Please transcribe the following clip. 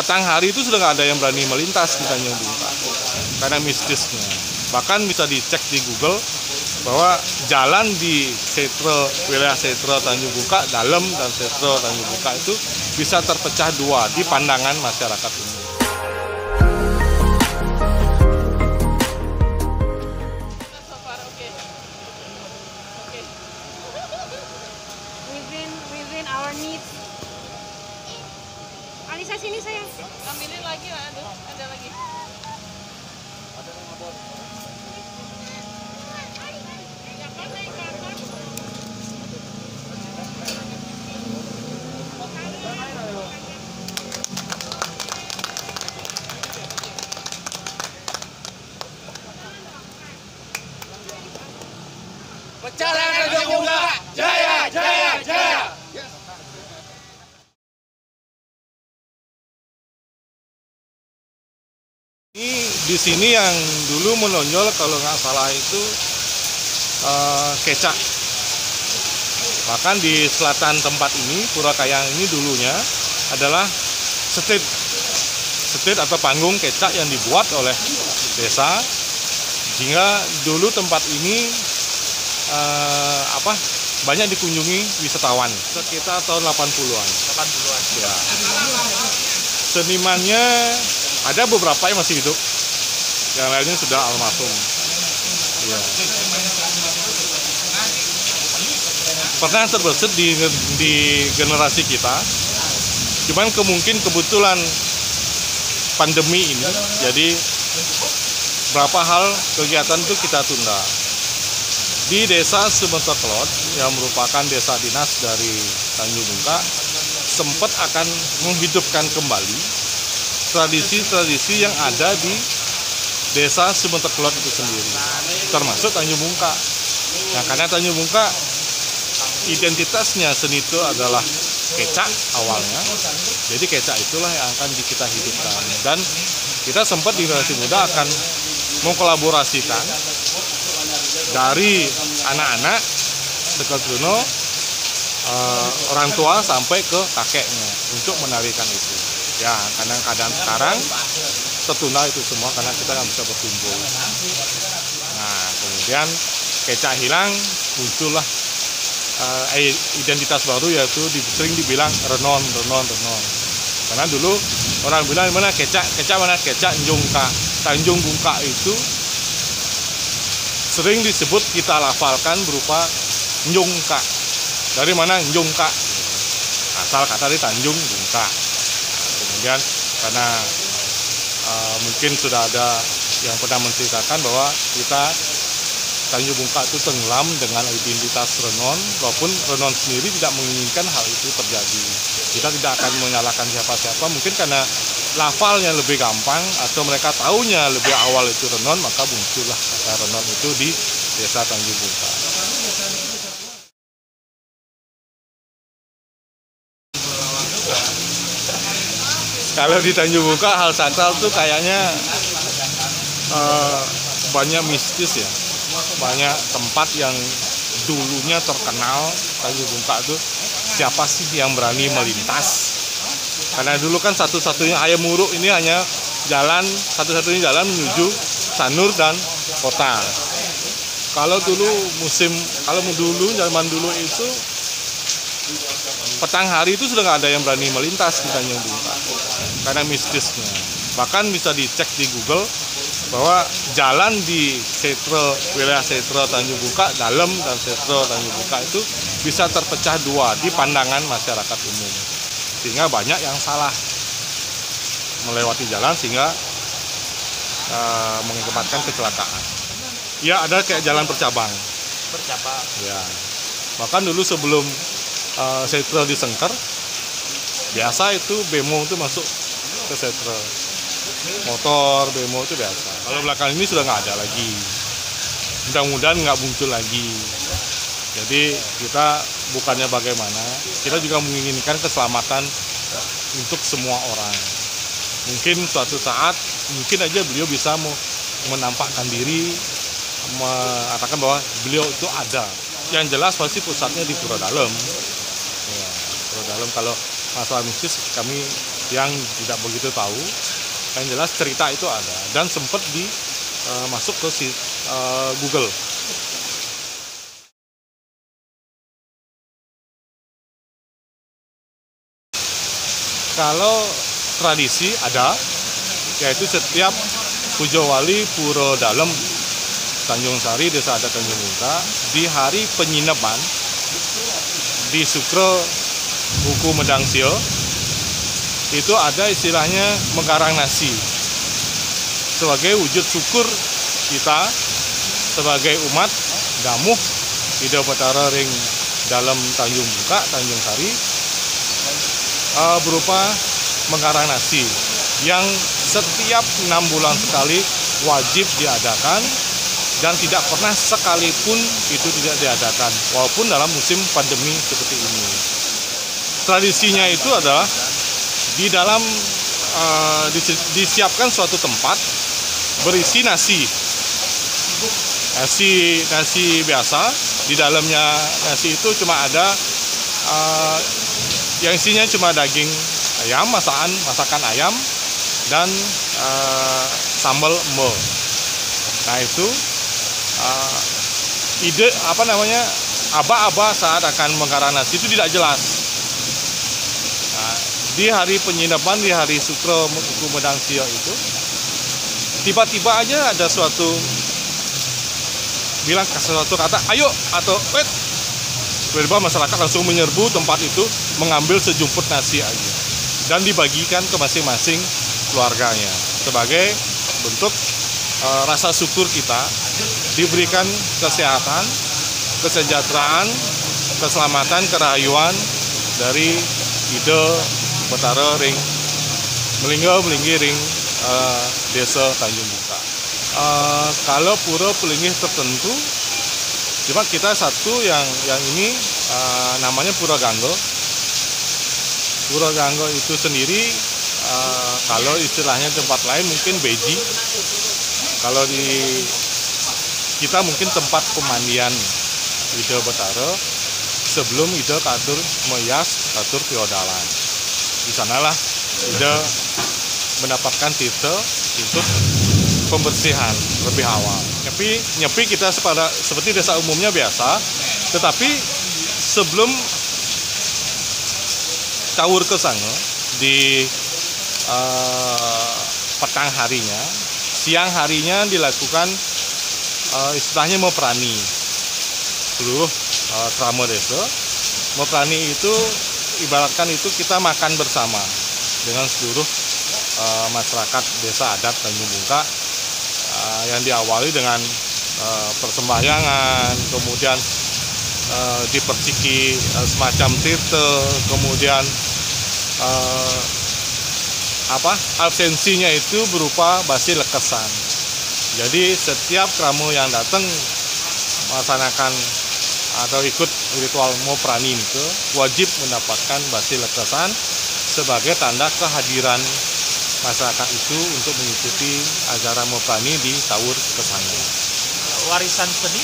petang hari itu sudah nggak ada yang berani melintas di Tanjung Bungka karena mistisnya. Bahkan bisa dicek di Google bahwa jalan di wilayah Setro Tanjung Bungka dalam dan Setro Tanjung Bungka itu bisa terpecah dua di pandangan masyarakat umum. Within our needs. Alisa sini sayang. Ambilin lagi lah, ada lagi. Pecahan Tanjung Bungka, jaya, jaya, jaya. Ini di sini yang dulu menonjol kalau nggak salah itu kecak. Bahkan di selatan tempat ini, Pura Kayang ini dulunya adalah stage atau panggung kecak yang dibuat oleh desa. Sehingga dulu tempat ini banyak dikunjungi wisatawan sekitar tahun 80-an. Ya. Senimannya ada beberapa yang masih hidup, yang lainnya sudah almarhum. Ya. Pernah terbesit di generasi kita, cuman kebetulan pandemi ini, jadi berapa hal kegiatan itu kita tunda. Di desa Sementeklot yang merupakan desa dinas dari Tanjung Bungka sempat akan menghidupkan kembali tradisi-tradisi yang ada di desa Sementeklot itu sendiri, termasuk Tanjung Bungka. Nah, karena Tanjung Bungka identitasnya seni itu adalah kecak awalnya, jadi kecak itulah yang akan kita hidupkan. Dan kita sempat di generasi muda akan mengkolaborasikan dari anak-anak sekeluruh orang tua sampai ke kakeknya untuk menarikan itu. Ya, kadang-kadang sekarang tertunda itu semua karena kita nggak bisa berkumpul. Nah, kemudian kecak hilang, muncullah identitas baru, yaitu sering dibilang renon. Karena dulu orang bilang mana kecak mana kecak Njungka. Tanjung Bungka itu sering disebut, kita lafalkan berupa Njungka. Dari mana Njungka? Asal kata dari Tanjung Bungka. Kemudian karena mungkin sudah ada yang pernah menceritakan bahwa kita Tanjung Bungka itu tenggelam dengan identitas renon, walaupun renon sendiri tidak menginginkan hal itu terjadi. Kita tidak akan menyalahkan siapa-siapa, mungkin karena lafalnya lebih gampang atau mereka taunya lebih awal itu renon, maka muncullah kata renon itu di desa Tanjung Bungka. Kalau di Tanjung Bungka hal sakral tuh kayaknya banyak mistis ya, banyak tempat yang dulunya terkenal Tanjung Bungka itu siapa sih yang berani melintas? Karena dulu kan satu-satunya Ayam Muruk ini hanya satu-satunya jalan menuju Sanur dan kota. Kalau dulu zaman dulu itu petang hari itu sudah nggak ada yang berani melintas di Tanjung Bungka karena mistisnya. Bahkan bisa dicek di Google bahwa jalan di wilayah Setro Tanjung Bungka dalam dan Setro Tanjung Bungka itu bisa terpecah dua di pandangan masyarakat umum, sehingga banyak yang salah melewati jalan sehingga mengakibatkan kecelakaan. Ya, ada kayak jalan bercabang. Ya. Bahkan dulu sebelum Setro disengker, biasa itu bemo itu masuk ke Setro. Motor, bemo itu biasa. Kalau belakang ini sudah nggak ada lagi. Mudah-mudahan nggak muncul lagi. Jadi kita bukannya bagaimana, kita juga menginginkan keselamatan untuk semua orang. Mungkin suatu saat, mungkin aja beliau bisa menampakkan diri, mengatakan bahwa beliau itu ada. Yang jelas pasti pusatnya di Pura Dalem. Ya, Pura Dalem. Kalau masalah mistis kami yang tidak begitu tahu. Yang jelas cerita itu ada dan sempat masuk ke Google. Kalau tradisi ada, yaitu setiap Pujo Wali Puro Dalem Tanjung Sari, Desa Adat Tanjung Bungka, di hari penyinapan di Sukro Buku Medang Sio, itu ada istilahnya mengkarang nasi sebagai wujud syukur kita sebagai umat Damuh Ida Betara ring dalam Tanjung Bungka, Tanjung Sari, berupa mengkarang nasi yang setiap 6 bulan sekali wajib diadakan dan tidak pernah sekalipun itu tidak diadakan walaupun dalam musim pandemi seperti ini. Tradisinya itu adalah di dalam disiapkan suatu tempat berisi nasi biasa. Di dalamnya nasi itu cuma ada yang isinya cuma daging ayam, masakan ayam dan sambal embel. Nah itu ide aba-aba saat akan mengkarang nasi itu tidak jelas. Nah, di hari penyinapan, di hari Sukro Buku Medang Sio itu tiba-tiba aja ada bilang sesuatu kata ayo atau wait, tiba-tiba masyarakat langsung menyerbu tempat itu mengambil sejumput nasi aja dan dibagikan ke masing-masing keluarganya sebagai bentuk rasa syukur kita diberikan kesehatan, kesejahteraan, keselamatan, kerahayuan dari Ida Betara ring melinggi ring Desa Tanjung Bungka. Kalau pura pelinggih tertentu, cuma kita satu yang ini namanya Pura Ganggo. Pura Ganggo itu sendiri kalau istilahnya tempat lain mungkin beji. Kalau di kita mungkin tempat pemandian Ida Betara sebelum Ida katur meyas katur feodalan. Di sanalah Ida mendapatkan titel untuk pembersihan lebih awal. Nyepi kita seperti desa umumnya biasa, tetapi sebelum caur ke sana di petang harinya, siang harinya dilakukan istilahnya meprani seluruh tramo desa. Meprani itu ibaratkan itu kita makan bersama dengan seluruh masyarakat Desa Adat Tanjung Bungka yang diawali dengan persembahyangan, kemudian diperciki semacam tirte, kemudian absensinya itu berupa basi lekesan. Jadi setiap tamu yang datang melaksanakan atau ikut ritual moprani itu wajib mendapatkan basi lekesan sebagai tanda kehadiran masyarakat itu untuk mengikuti acara moprani di Taur Kesanga. Warisan seni